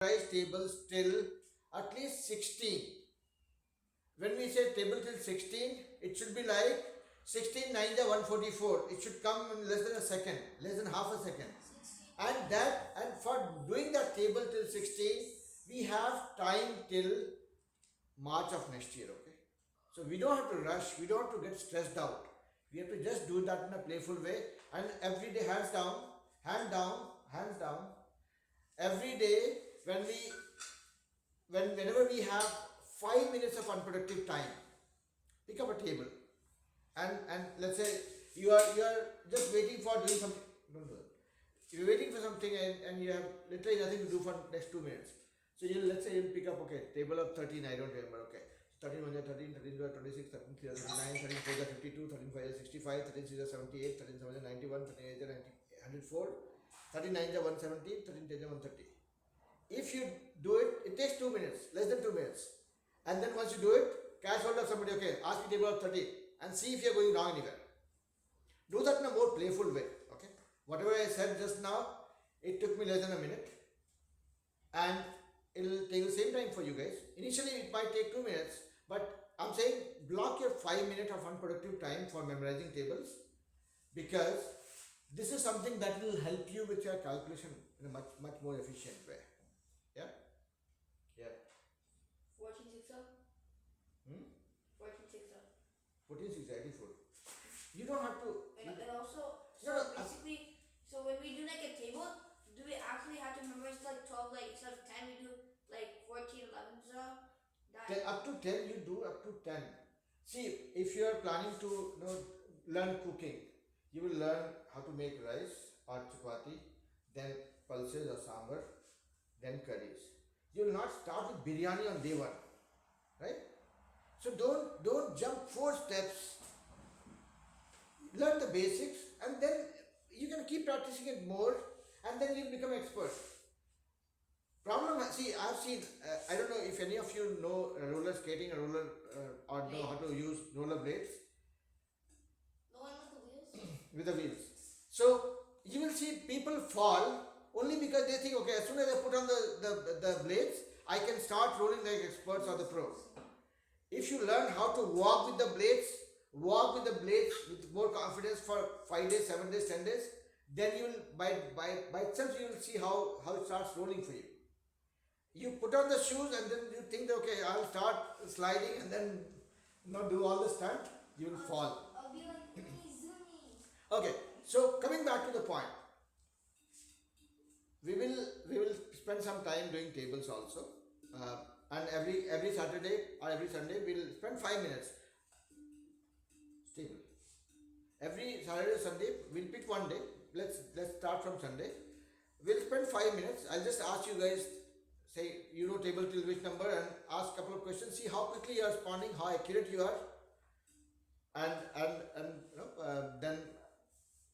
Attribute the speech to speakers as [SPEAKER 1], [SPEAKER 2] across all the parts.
[SPEAKER 1] memorize tables till at least 16. When we say table till 16, it should be like 16 9 144. It should come in less than a second, less than half a second. And for doing that table till 16, we have time till March of next year, okay? So we don't have to rush, we don't have to get stressed out. We have to just do that in a playful way, and every day hands down, hand down, hands down. Every day whenever we have 5 minutes of unproductive time, pick up a table and let's say you are just waiting for doing something. Don't do that. You're waiting for something and you have literally nothing to do for next 2 minutes. So let's say you'll pick up, okay, table of 13, I don't remember, okay. 13 1 13, 13 2 26, 13 3 39, 13 4 52, 13 5 65, 13 6 78, 13 7 91, 13 8 104, 13 9 117, 13 10 130. If you do it, it takes 2 minutes, less than 2 minutes. And then once you do it, catch hold of somebody, okay, ask me table of 30 and see if you're going wrong anywhere. Do that in a more playful way, okay. Whatever I said just now, it took me less than a minute. And it'll take the same time for you guys. Initially, it might take 2 minutes, but I'm saying block your 5 minutes of unproductive time for memorizing tables, because this is something that will help you with your calculation in a much more efficient way. Yeah? Yeah.
[SPEAKER 2] 14 6 up. 14 6 up.
[SPEAKER 1] 14 6 84. You don't have to.
[SPEAKER 2] And also, so
[SPEAKER 1] No,
[SPEAKER 2] basically, so when we do like a table, do we actually have to memorize like 12, like instead of 10, we do like 14, 11, so that.
[SPEAKER 1] Up to 10, you do up to 10. See, if you are planning to learn cooking, you will learn how to make rice or chapati, then pulses or sambar, then curries. You will not start with biryani on day one, right? So don't jump 4 steps. Learn the basics, and then you can keep practicing it more, and then you become expert. See, I've seen. I don't know if any of you know roller skating or know how to use roller blades.
[SPEAKER 2] The one with the wheels?
[SPEAKER 1] With the wheels. So you will see people fall only because they think, okay, as soon as I put on the blades, I can start rolling like experts or the pros. If you learn how to walk with the blades with more confidence for 5 days, 7 days, 10 days, then you will by itself you will see how it starts rolling for you. You put on the shoes and then you think that, okay, I'll start sliding and then do all the stunt, you will fall.
[SPEAKER 2] I'll be like Zoomy.
[SPEAKER 1] Okay, so coming back to the point, we will spend some time doing tables also, and every Saturday or every Sunday we'll spend 5 minutes. Table. Every Saturday or Sunday we'll pick one day. Let's start from Sunday. We'll spend 5 minutes. I'll just ask you guys, say table till which number, and ask a couple of questions. See how quickly you are responding, how accurate you are, and then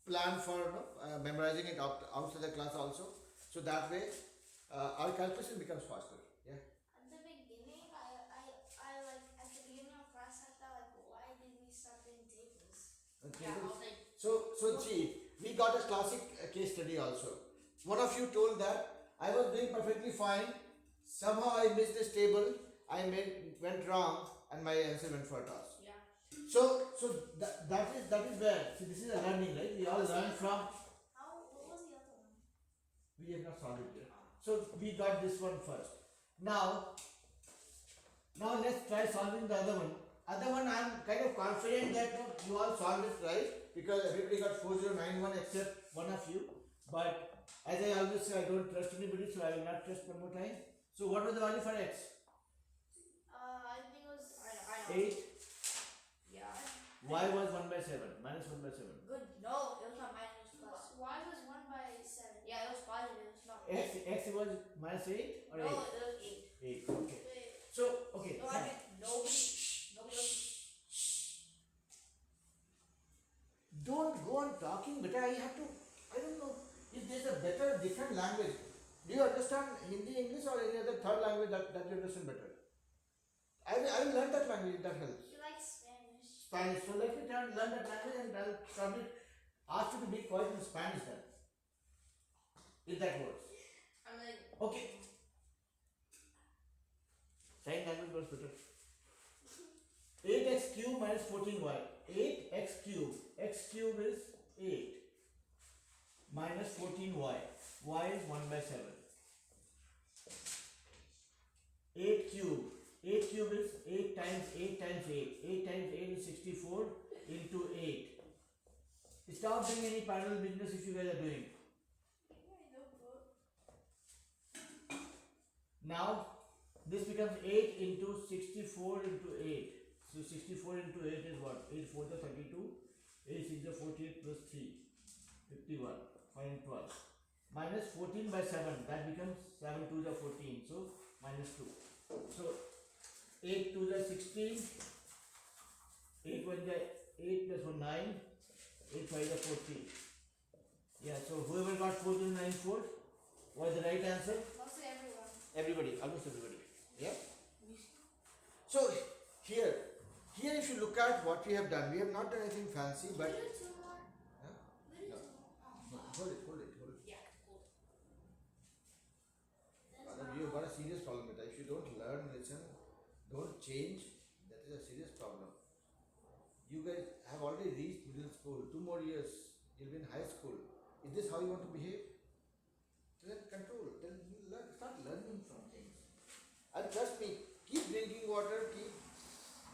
[SPEAKER 1] plan for memorizing it outside the class also. So that way our calculation becomes faster. Yeah.
[SPEAKER 2] At the beginning, I like at the beginning of class I thought like, why did we start doing tables?
[SPEAKER 1] Okay. So see, we got a classic case study also. One of you told that I was doing perfectly fine. Somehow I missed this table. Went wrong, and my answer went for a toss.
[SPEAKER 2] Yeah.
[SPEAKER 1] So that is where. See, this is a learning, right? We all learn from.
[SPEAKER 2] What was the other one?
[SPEAKER 1] We have not solved it yet. So we got this one first. Now let's try solving the other one. Other one, I'm kind of confident that you all solved it right, because everybody got 4091 except one of you. But as I always say, I don't trust anybody, so I will not trust one more time. So what was the value for x?
[SPEAKER 2] I think it was. I know.
[SPEAKER 1] 8.
[SPEAKER 2] Yeah.
[SPEAKER 1] Y was 1 by 7. Minus 1 by 7.
[SPEAKER 2] Good. No, it was not minus, it was plus. Y was 1 by 7. Yeah, it was positive. It's not.
[SPEAKER 1] X was minus 8 or 8?
[SPEAKER 2] No, it was 8.
[SPEAKER 1] 8. Okay.
[SPEAKER 2] Wait.
[SPEAKER 1] So okay.
[SPEAKER 2] No, I mean nobody else.
[SPEAKER 1] Don't go on talking, but I don't know if there's a better different language. Do you understand Hindi, English, or any other third language that you understand better? I will learn that language, that helps.
[SPEAKER 2] You like Spanish?
[SPEAKER 1] Spanish. So let me learn that language, and I'll probably ask you to be quiet in Spanish then. If that works.
[SPEAKER 2] I'm like.
[SPEAKER 1] Okay. calculator. 8x cube minus 14y. 8x cube. X cube is 8 minus 14y. Y is 1 by 7. 8 cube. 8 cube is 8 times 8 times 8. 8 times 8 is 64 into 8. Stop doing any parallel business if you guys are doing. Now this becomes 8 into 64 into 8. So 64 into 8 is what? 8 4 the 32. 8 6 the 48 plus 3. 51. Find 12. Minus 14 by 7. That becomes 7 2 the 14. So minus 2. So 8 2 the 16. 8 1 the 8 plus 1 9. 8 5 the 14. Yeah, so whoever got 4 to the 9 4 was the right answer?
[SPEAKER 2] Mostly everyone.
[SPEAKER 1] Everybody, almost everybody. Yeah? So here if you look at what we have done, we have not done anything fancy, but
[SPEAKER 2] We do two more.
[SPEAKER 1] huh?
[SPEAKER 2] We do
[SPEAKER 1] No.
[SPEAKER 2] two more.
[SPEAKER 1] No, hold it.
[SPEAKER 2] Yeah, hold it.
[SPEAKER 1] Madam, you've got a serious problem with that. If you don't learn, listen, don't change, that is a serious problem. You guys have already reached middle school. 2 more years, you'll be in high school. Is this how you want to behave? Then control. Then you learn, start learning from things. And trust me, keep drinking water, keep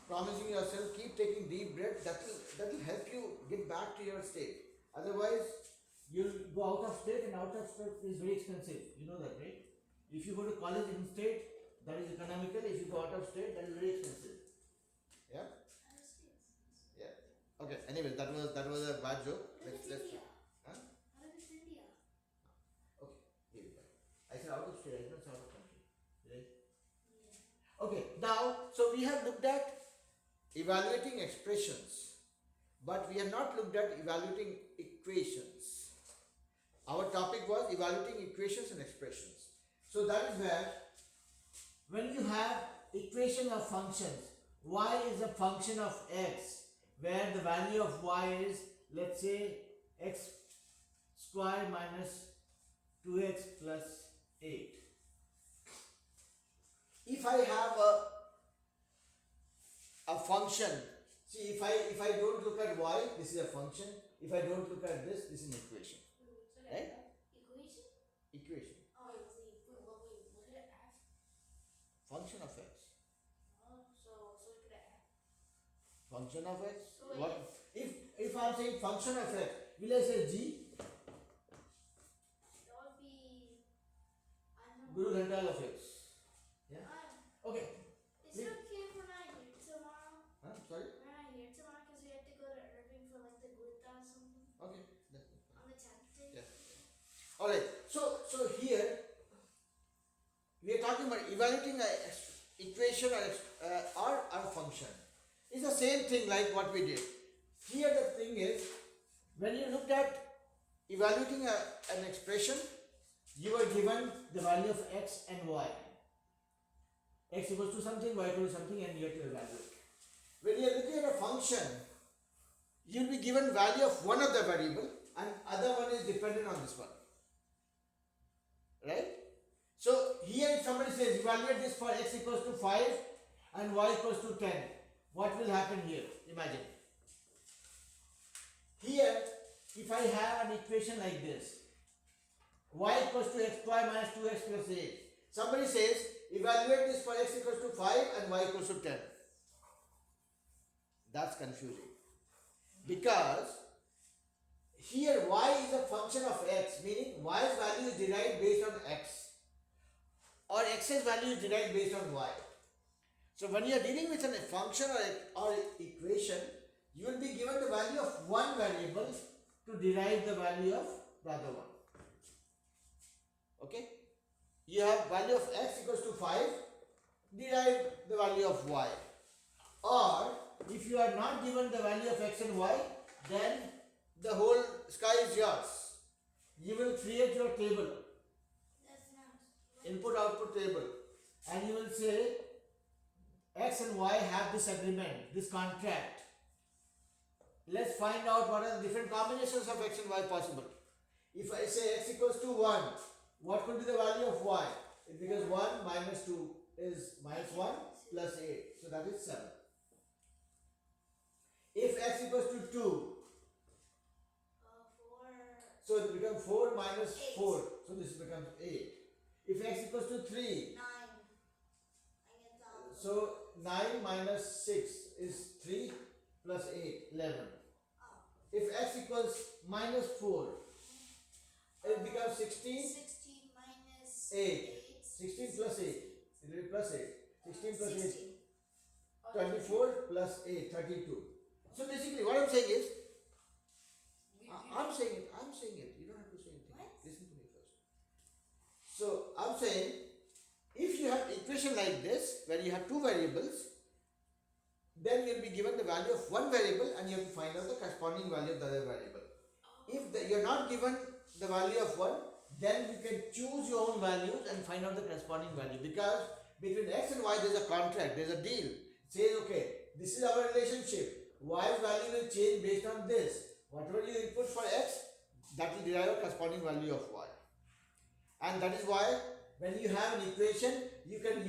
[SPEAKER 1] promising yourself, keep taking deep breaths. That will help you get back to your state. Otherwise, you'll go out of state, and out of state is very expensive. You know that, right? If you go to college in state, that is economical. If you go out of state, that is very expensive. Yeah? Yeah. Okay. Anyway, that was a bad joke. Let's huh?
[SPEAKER 2] India.
[SPEAKER 1] Okay. Here we go. I said out of state, I did not say out of country. Right? Yeah. Okay. Now, so we have looked at evaluating expressions, but we have not looked at evaluating equations. Our topic was evaluating equations and expressions. So that is where, when you have equation of functions, y is a function of x, where the value of y is, let's say, x square minus 2x plus 8. If I have a function, see, if I don't look at y, this is a function. If I don't look at this is an equation. Right?
[SPEAKER 2] Equation?
[SPEAKER 1] Equation.
[SPEAKER 2] Oh, wait, what did it ask?
[SPEAKER 1] Function of x.
[SPEAKER 2] Oh, so look at it.
[SPEAKER 1] Function of x.
[SPEAKER 2] So wait.
[SPEAKER 1] What if I'm saying function of x, will I say g?
[SPEAKER 2] That would be, I don't know.
[SPEAKER 1] Guru Ghandal of x. Yeah. Okay.
[SPEAKER 2] Is it okay if we're not here tomorrow?
[SPEAKER 1] Huh? Sorry.
[SPEAKER 2] We're not here tomorrow because we have to go to Irving for like the Gurta or something
[SPEAKER 1] Okay. That's fine.
[SPEAKER 2] on the 10th day.
[SPEAKER 1] Yeah. All right. So here we are talking about evaluating a equation or a function. It's the same thing like what we did. Here the thing is, when you looked at evaluating an expression, you were given the value of x and y. X equals to something, y equals to something, and you have to evaluate. When you are looking at a function, you will be given value of one of the variable, and other one is dependent on this one. Right? So here if somebody says evaluate this for x equals to 5 and y equals to 10, what will happen here? Imagine. Here, if I have an equation like this, y equals to x square minus 2x plus 8. Somebody says evaluate this for x equals to 5 and y equals to 10. That's confusing. Because here y is a function of x, meaning y's value is derived based on x, or x's value is derived based on y. So when you are dealing with a function or equation, you will be given the value of one variable to derive the value of the other one. Okay? You have value of x equals to 5, derive the value of y. Or if you are not given the value of x and y, then the whole sky is yours. You will create your table,
[SPEAKER 2] That's nice.
[SPEAKER 1] input output table, and you will say x and y have this agreement, this contract. Let's find out what are the different combinations of x and y possible. If I say x equals to 1, what could be the value of y? It becomes 1 minus 2, is minus 1 plus 8. So that is 7. If x equals to 2,
[SPEAKER 2] 4.
[SPEAKER 1] so it becomes 4 minus
[SPEAKER 2] 8.
[SPEAKER 1] 4. So this becomes 8. If x equals to 3,
[SPEAKER 2] 9.
[SPEAKER 1] so 9 minus 6 is 3 plus 8, 11. If x equals minus 4, it becomes 16,
[SPEAKER 2] 16 minus
[SPEAKER 1] 8. 16 plus 8. It will be plus 8. 16 plus 8, 24 plus 8, 32. So basically what I'm saying is, I'm saying it. You don't have to say anything.
[SPEAKER 2] What?
[SPEAKER 1] Listen to me first. So I'm saying, if you have equation like this, where you have two variables, then you'll be given the value of one variable and you have to find out the corresponding value of the other variable. If you're not given the value of one, then you can choose your own values and find out the corresponding value, because between x and y there's a contract, there's a deal. It says, okay, this is our relationship. Y's value will change based on this. Whatever you input for x, that will derive a corresponding value of y. And that is why when you have an equation, you can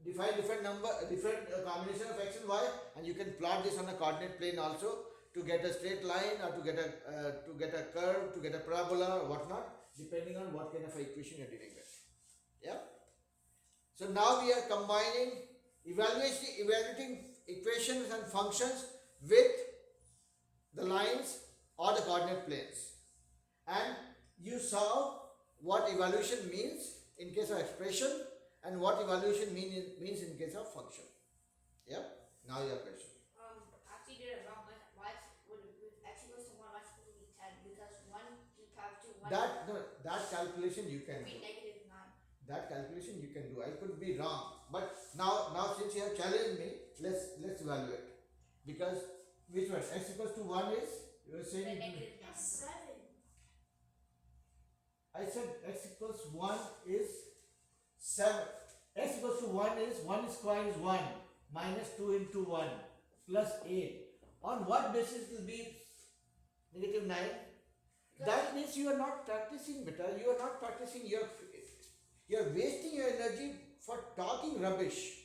[SPEAKER 1] define different combination of x and y, and you can plot this on a coordinate plane also to get a straight line, or to get a curve, to get a parabola or whatnot, depending on what kind of equation you're dealing with. Yeah. So now we are combining evaluating equations and functions with the lines or the coordinate planes, and you saw what evaluation means in case of expression and what evaluation means in case of function. Yeah. Now your question.
[SPEAKER 2] Actually did it wrong. Why would x equals to 1, y is supposed to be 10? Because 1 times 2, 1
[SPEAKER 1] That calculation you can
[SPEAKER 2] would
[SPEAKER 1] do.
[SPEAKER 2] be negative 9.
[SPEAKER 1] That calculation you can do. I could be wrong, but now since you have challenged me, let's evaluate. Because which one? X equals to 1 is, you were saying
[SPEAKER 2] Negative 9. 7.
[SPEAKER 1] I said x equals 1 is 7. X equals to 1 square is 1 minus 2 into 1 plus 8. On what basis will be negative 9? That means you are not practicing better. You are not practicing. You are wasting your energy for talking rubbish.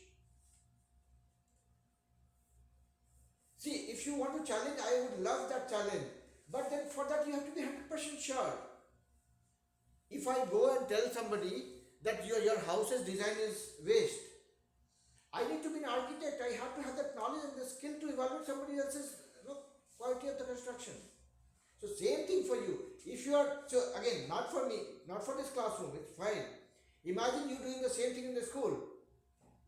[SPEAKER 1] See, if you want to challenge, I would love that challenge. But then for that you have to be 100% sure. If I go and tell somebody that your house's design is waste, I need to be an architect. I have to have that knowledge and the skill to evaluate somebody else's quality of the construction. So same thing for you. If you are, so again, not for me, not for this classroom, it's fine. Imagine you doing the same thing in the school.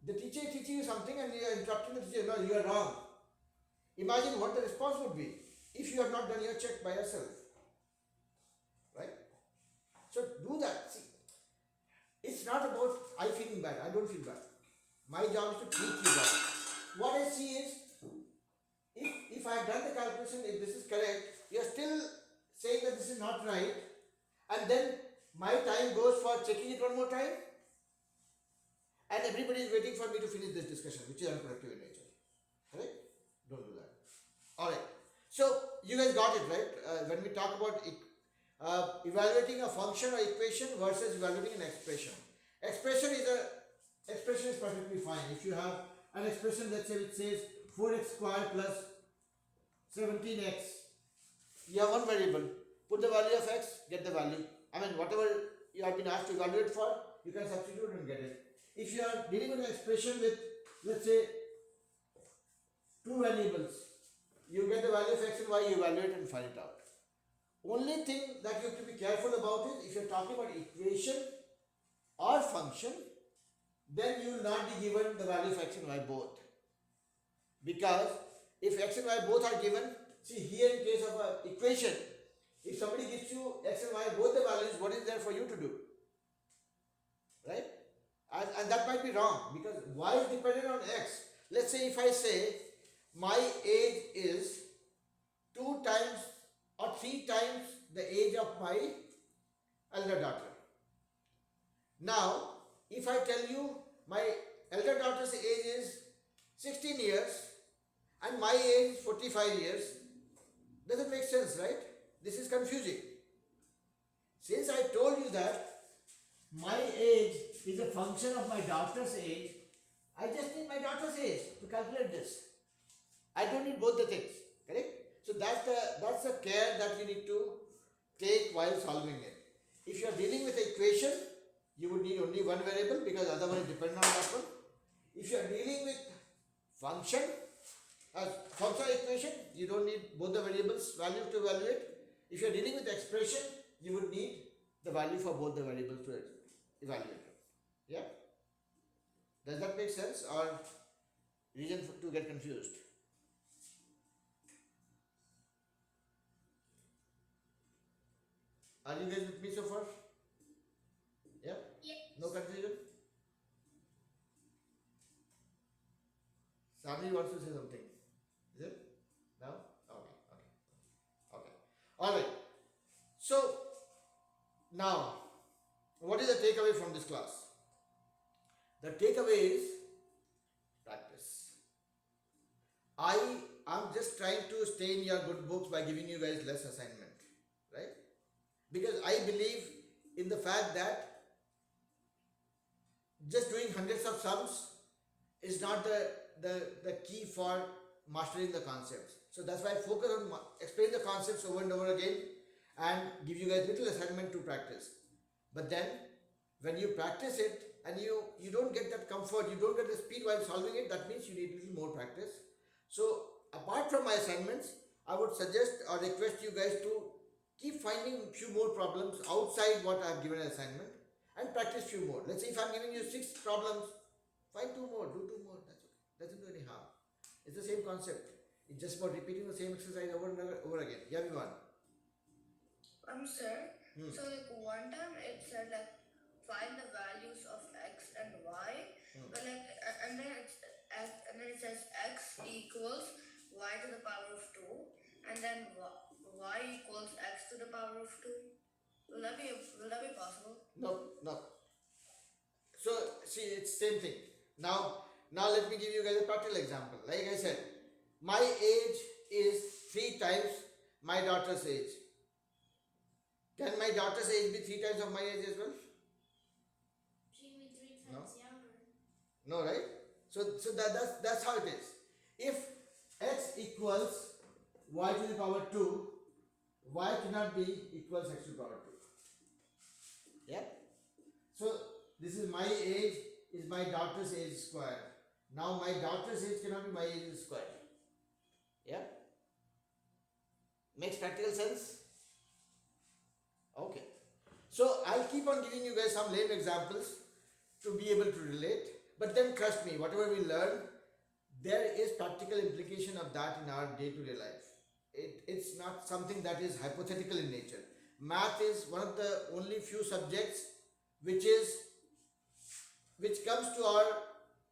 [SPEAKER 1] The teacher is teaching you something and you are interrupting the teacher. No, you are wrong. Imagine what the response would be if you have not done your check by yourself. Right? So do that. See, it's not about I feeling bad. I don't feel bad. My job is to teach you that. What I see is, if I have done the calculation, if this is correct, you are still saying that this is not right, and then my time goes for checking it one more time, and everybody is waiting for me to finish this discussion, which is unproductive in nature. Correct? Don't do that. Alright. So you guys got it, right? When we talk about evaluating a function or equation versus evaluating an expression. Expression is perfectly fine. If you have an expression, let's say it says 4x squared plus 17x, you have one variable, put the value of x, get the value. I mean, whatever you have been asked to evaluate for, you can substitute and get it. If you are dealing with an expression with, let's say, two variables, you get the value of x and y, you evaluate and find it out. Only thing that you have to be careful about is, if you are talking about equation or function, then you will not be given the value of x and y both. Because if x and y both are given, see here in case of an equation, if somebody gives you x and y both the values, what is there for you to do? Right? And that might be wrong, because y is dependent on x. Let's say if I say my age is 2 times or 3 times the age of my elder daughter. Now, if I tell you my elder daughter's age is 16 years and my age is 45 years, doesn't make sense, right? This is confusing. Since I told you that my age is a function of my daughter's age, I just need my daughter's age to calculate this. I don't need both the things, correct? So that's the care that you need to take while solving it. If you are dealing with an equation, you would need only one variable because other one is dependent on that one. If you are dealing with function, function equation, you don't need both the variables value to evaluate. If you are dealing with expression, you would need the value for both the variables to evaluate. Yeah? Does that make sense or reason to get confused? Are you guys with me so far? Yeah?
[SPEAKER 2] Yes.
[SPEAKER 1] No confusion? Sami wants to say something. Is it? No? Okay. Alright. So, now, what is the takeaway from this class? The takeaway is practice. I am just trying to stay in your good books by giving you guys less assignment. Right? Because I believe in the fact that just doing hundreds of sums is not the key for mastering the concepts. So that's why I focus on explain the concepts over and over again and give you guys little assignment to practice. But then when you practice it and you don't get that comfort, you don't get the speed while solving it, that means you need a little more practice. So apart from my assignments, I would suggest or request you guys to keep finding few more problems outside what I have given as assignment and practice few more. Let's say if I'm giving you 6 problems, find 2 more, do 2 more, that's okay. Doesn't do any harm. It's the same concept. It's just about repeating the same exercise over and over again. Yeah, everyone.
[SPEAKER 3] Sir. So like one time it said like find the values of x and y, but like and then it says x equals y to the power of 2, and then y equals x to the power of 2. Will that be possible?
[SPEAKER 1] No. So see, it's same thing. Now let me give you guys a practical example. Like I said, my age is 3 times my daughter's age. Can my daughter's age be 3 times of my age as well?
[SPEAKER 2] She can be 3 times younger.
[SPEAKER 1] No, right? So that's how it is. If x equals y to the power 2, y cannot be equals x to the power 2. Yeah? So this is my age is my daughter's age square. Now my daughter's age cannot be my age square. Yeah? Makes practical sense? Okay. So I'll keep on giving you guys some lame examples to be able to relate. But then trust me, whatever we learn, there is practical implication of that in our day-to-day life. It's not something that is hypothetical in nature. Math is one of the only few subjects which comes to our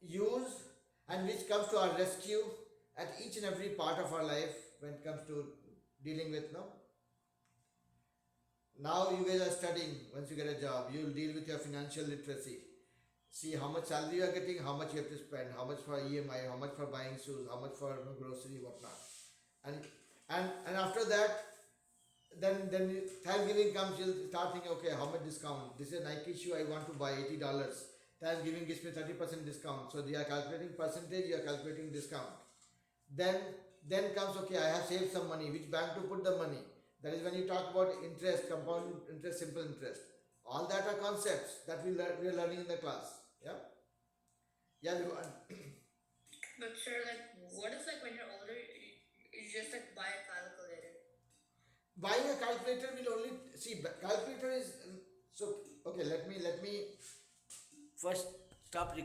[SPEAKER 1] use and which comes to our rescue at each and every part of our life when it comes to dealing with now you guys are studying. Once you get a job, you will deal with your financial literacy. See how much salary you are getting, how much you have to spend, how much for EMI, how much for buying shoes, how much for grocery, whatnot. And after that, then Thanksgiving comes, you'll start thinking, okay, how much discount? This is a Nike shoe I want to buy $80. Thanksgiving gives me 30% discount. So they are calculating percentage, you are calculating discount. Then comes, okay, I have saved some money. Which bank to put the money? That is when you talk about interest, compound interest, simple interest. All that are concepts that we are learning in the class. Yeah? Yeah, everyone.
[SPEAKER 3] But sir, like what if like when you're older, you just like buy a calculator?
[SPEAKER 1] Buying a calculator will only see calculator is so okay. Let me first stop